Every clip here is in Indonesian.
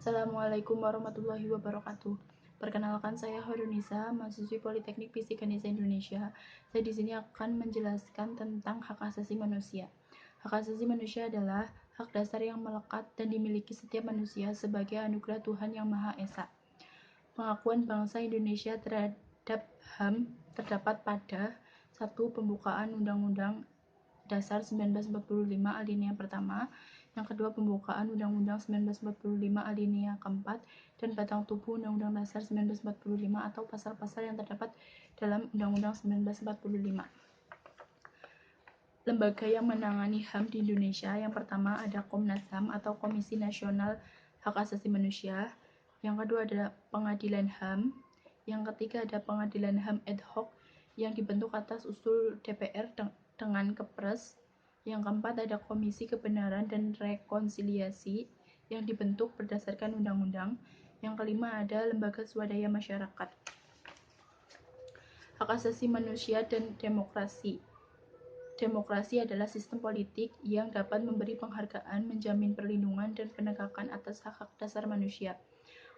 Assalamualaikum warahmatullahi wabarakatuh. Perkenalkan, saya Horunisa, mahasiswi Politeknik Fisika Nisa Indonesia. Saya di sini akan menjelaskan tentang hak asasi manusia. Hak asasi manusia adalah hak dasar yang melekat dan dimiliki setiap manusia sebagai anugerah Tuhan Yang Maha Esa. Pengakuan bangsa Indonesia terhadap HAM terdapat pada 1. Pembukaan Undang-Undang Dasar 1945 alinea pertama, yang kedua pembukaan Undang-Undang 1945 alinea keempat, dan batang tubuh Undang-Undang Dasar 1945 atau pasal-pasal yang terdapat dalam Undang-Undang 1945. Lembaga yang menangani HAM di Indonesia, yang pertama ada Komnas HAM atau Komisi Nasional Hak Asasi Manusia, yang kedua adalah Pengadilan HAM, yang ketiga ada Pengadilan HAM ad hoc yang dibentuk atas usul DPR dengan Kepres, yang keempat ada Komisi Kebenaran dan Rekonsiliasi yang dibentuk berdasarkan undang-undang, yang kelima ada Lembaga Swadaya Masyarakat. Hak asasi manusia dan demokrasi. Demokrasi adalah sistem politik yang dapat memberi penghargaan, menjamin perlindungan, dan penegakan atas hak-hak dasar manusia.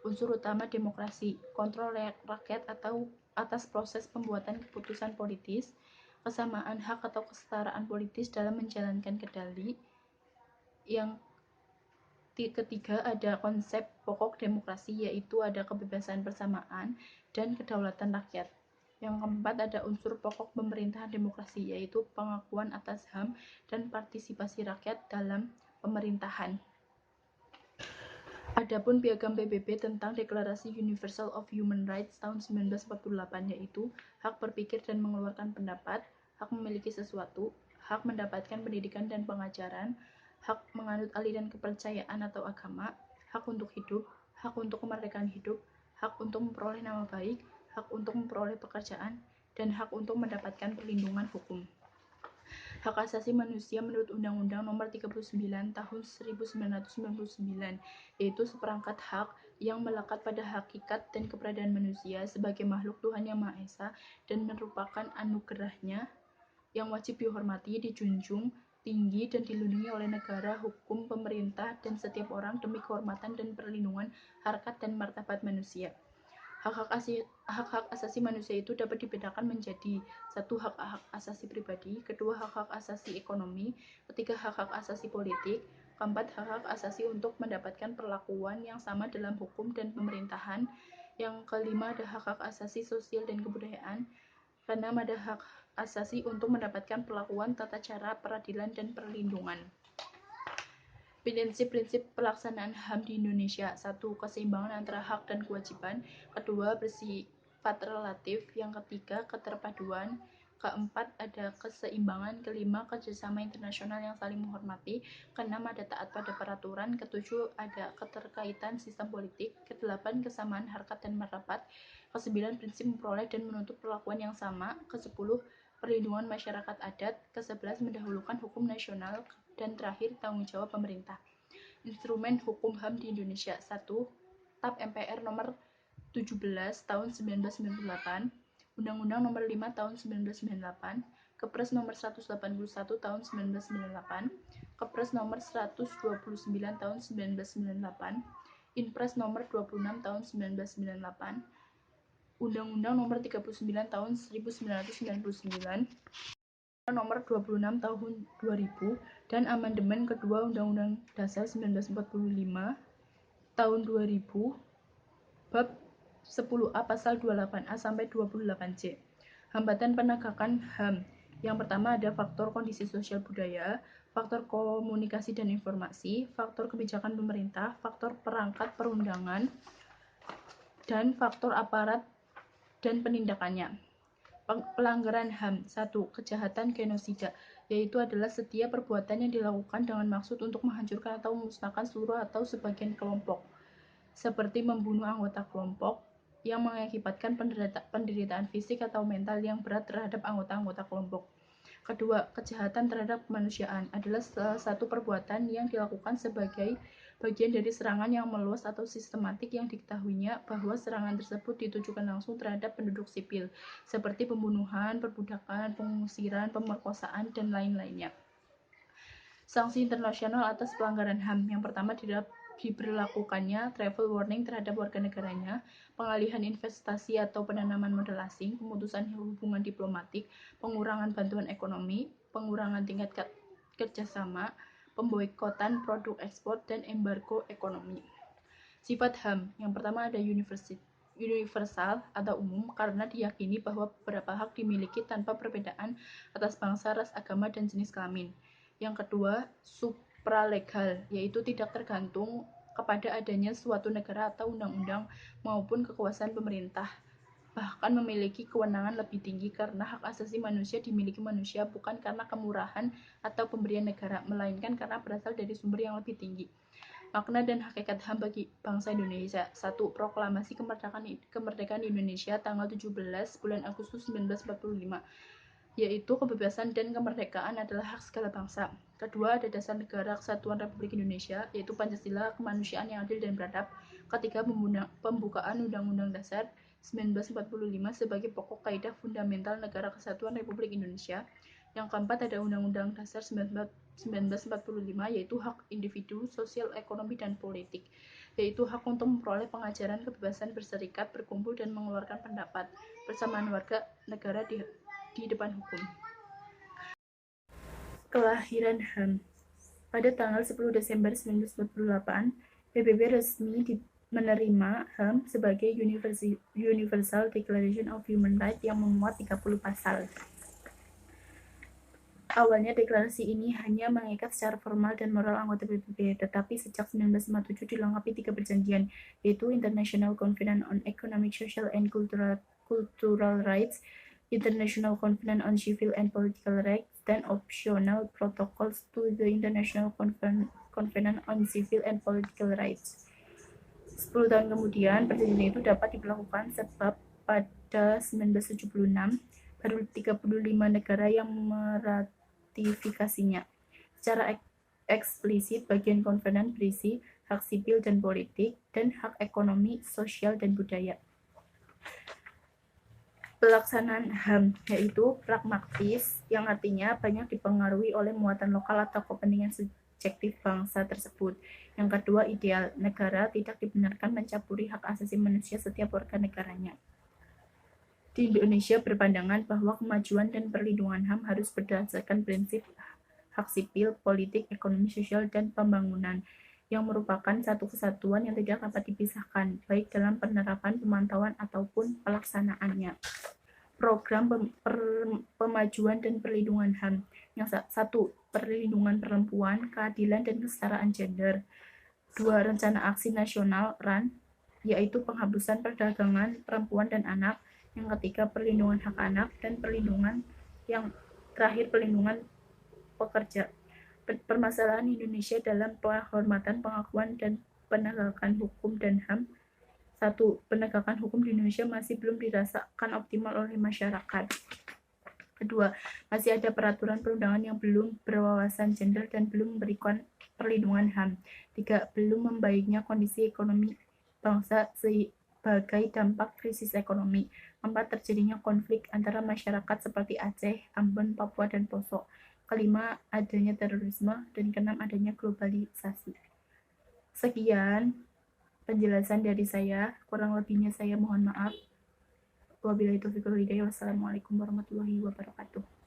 Unsur utama demokrasi, kontrol rakyat atau atas proses pembuatan keputusan politis, kesamaan hak atau kesetaraan politis dalam menjalankan kendali. Yang ketiga ada konsep pokok demokrasi, yaitu ada kebebasan bersamaan dan kedaulatan rakyat. Yang keempat ada unsur pokok pemerintahan demokrasi, yaitu pengakuan atas HAM dan partisipasi rakyat dalam pemerintahan. Adapun piagam PBB tentang Deklarasi Universal of Human Rights tahun 1948, yaitu hak berpikir dan mengeluarkan pendapat, hak memiliki sesuatu, hak mendapatkan pendidikan dan pengajaran, hak menganut aliran kepercayaan atau agama, hak untuk hidup, hak untuk kemerdekaan hidup, hak untuk memperoleh nama baik, hak untuk memperoleh pekerjaan, dan hak untuk mendapatkan perlindungan hukum. Hak asasi manusia menurut Undang-Undang Nomor 39 Tahun 1999, yaitu seperangkat hak yang melekat pada hakikat dan keberadaan manusia sebagai makhluk Tuhan Yang Maha Esa dan merupakan anugerahnya yang wajib dihormati, dijunjung tinggi, dan dilindungi oleh negara, hukum, pemerintah, dan setiap orang demi kehormatan dan perlindungan harkat dan martabat manusia. Hak-hak asasi manusia itu dapat dibedakan menjadi: 1. Hak-hak asasi pribadi, kedua hak-hak asasi ekonomi, ketiga hak-hak asasi politik, keempat hak-hak asasi untuk mendapatkan perlakuan yang sama dalam hukum dan pemerintahan, yang kelima ada hak-hak asasi sosial dan kebudayaan, keenam ada hak asasi untuk mendapatkan perlakuan, tata cara, peradilan, dan perlindungan. Prinsip-prinsip pelaksanaan HAM di Indonesia. 1. Keseimbangan antara hak dan kewajiban. Kedua, bersifat relatif. Yang ketiga, keterpaduan. Keempat, ada keseimbangan. Kelima, kerjasama internasional yang saling menghormati. Keenam, ada taat pada peraturan. Ketujuh, ada keterkaitan sistem politik. Kedelapan, kesamaan harkat dan martabat. Kesembilan, prinsip memperoleh dan menuntut perlakuan yang sama. Kesepuluh, perlindungan masyarakat adat. Ke-11, mendahulukan hukum nasional. Dan terakhir, tanggung jawab pemerintah. Instrumen hukum HAM di Indonesia. 1. TAP MPR nomor 17 tahun 1998, Undang-Undang nomor 5 tahun 1998, Kepres nomor 181 tahun 1998, Kepres nomor 129 tahun 1998, Inpres nomor 26 tahun 1998, Undang-Undang nomor 39 tahun 1999, nomor 26 tahun 2000, dan amandemen kedua Undang-Undang Dasar 1945 tahun 2000 bab 10A pasal 28A sampai 28C. Hambatan penegakan HAM. Yang pertama ada faktor kondisi sosial budaya, faktor komunikasi dan informasi, faktor kebijakan pemerintah, faktor perangkat perundangan, dan faktor aparat dan penindakannya. Pelanggaran HAM. 1. Kejahatan genosida, yaitu adalah setiap perbuatan yang dilakukan dengan maksud untuk menghancurkan atau memusnahkan seluruh atau sebagian kelompok, seperti membunuh anggota kelompok yang mengakibatkan penderitaan fisik atau mental yang berat terhadap anggota-anggota kelompok. Kedua, kejahatan terhadap kemanusiaan adalah salah satu perbuatan yang dilakukan sebagai bagian dari serangan yang meluas atau sistematik yang diketahuinya bahwa serangan tersebut ditujukan langsung terhadap penduduk sipil, seperti pembunuhan, perbudakan, pengusiran, pemerkosaan, dan lain-lainnya. Sanksi internasional atas pelanggaran HAM. Yang pertama diberlakukannya travel warning terhadap warga negaranya, pengalihan investasi atau penanaman modal asing, pemutusan hubungan diplomatik, pengurangan bantuan ekonomi, pengurangan tingkat kerjasama, pemboikotan produk ekspor, dan embargo ekonomi. Sifat HAM, yang pertama ada universal atau umum karena diyakini bahwa beberapa hak dimiliki tanpa perbedaan atas bangsa, ras, agama, dan jenis kelamin. Yang kedua, supralegal, yaitu tidak tergantung kepada adanya suatu negara atau undang-undang maupun kekuasaan pemerintah, bahkan memiliki kewenangan lebih tinggi karena hak asasi manusia dimiliki manusia bukan karena kemurahan atau pemberian negara, melainkan karena berasal dari sumber yang lebih tinggi. Makna dan hakikat HAM bagi bangsa Indonesia. 1. Proklamasi Kemerdekaan Indonesia tanggal 17 bulan Agustus 1945, yaitu kebebasan dan kemerdekaan adalah hak segala bangsa. Kedua, ada dasar negara kesatuan Republik Indonesia, yaitu Pancasila, kemanusiaan yang adil dan beradab. Ketiga, pembukaan Undang-Undang Dasar 1945 sebagai pokok kaidah fundamental negara kesatuan Republik Indonesia. Yang keempat, ada Undang-Undang Dasar 1945, yaitu hak individu, sosial, ekonomi, dan politik, yaitu hak untuk memperoleh pengajaran, kebebasan berserikat, berkumpul, dan mengeluarkan pendapat, bersamaan warga negara di depan hukum. Kelahiran HAM. Pada tanggal 10 Desember 1948, PBB resmi menerima HAM sebagai Universal Declaration of Human Rights yang memuat 30 pasal. Awalnya deklarasi ini hanya mengikat secara formal dan moral anggota PBB, tetapi sejak 1957 dilengkapi 3 perjanjian, yaitu International Covenant on Economic, Social, and Cultural Rights, International Covenant on Civil and Political Rights, dan Optional Protocols to the International Covenant on Civil and Political Rights. 10 tahun kemudian, perjanjian itu dapat diberlakukan sebab pada 1976 baru 35 negara yang meratifikasinya. Secara eksplisit, bagian konvenen berisi hak sipil dan politik, dan hak ekonomi, sosial, dan budaya. Pelaksanaan HAM, yaitu pragmatis, yang artinya banyak dipengaruhi oleh muatan lokal atau kepentingan subjektif bangsa tersebut. Yang kedua, ideal, negara tidak dibenarkan mencampuri hak asasi manusia setiap warga negaranya. Di Indonesia berpandangan bahwa kemajuan dan perlindungan HAM harus berdasarkan prinsip hak sipil, politik, ekonomi, sosial, dan pembangunan, yang merupakan satu kesatuan yang tidak dapat dipisahkan, baik dalam penerapan, pemantauan, ataupun pelaksanaannya. Program pemajuan dan perlindungan HAM. Yang 1. Perlindungan perempuan, keadilan, dan kesetaraan gender. 2. Rencana Aksi Nasional RAN, yaitu penghapusan perdagangan perempuan dan anak. Yang ketiga, perlindungan hak anak, dan yang terakhir perlindungan pekerja. Permasalahan Indonesia dalam penghormatan, pengakuan, dan penegakan hukum dan HAM. 1. Penegakan hukum di Indonesia masih belum dirasakan optimal oleh masyarakat. Kedua, masih ada peraturan perundangan yang belum berwawasan gender dan belum memberikan perlindungan HAM. 3. Belum membaiknya kondisi ekonomi bangsa sebagai dampak krisis ekonomi. 4. Terjadinya konflik antara masyarakat seperti Aceh, Ambon, Papua, dan Poso. Kelima, adanya terorisme. Dan keenam, adanya globalisasi. Sekian penjelasan dari saya, kurang lebihnya saya mohon maaf. Wabillahi taufiq wal hidayah. Wassalamualaikum warahmatullahi wabarakatuh.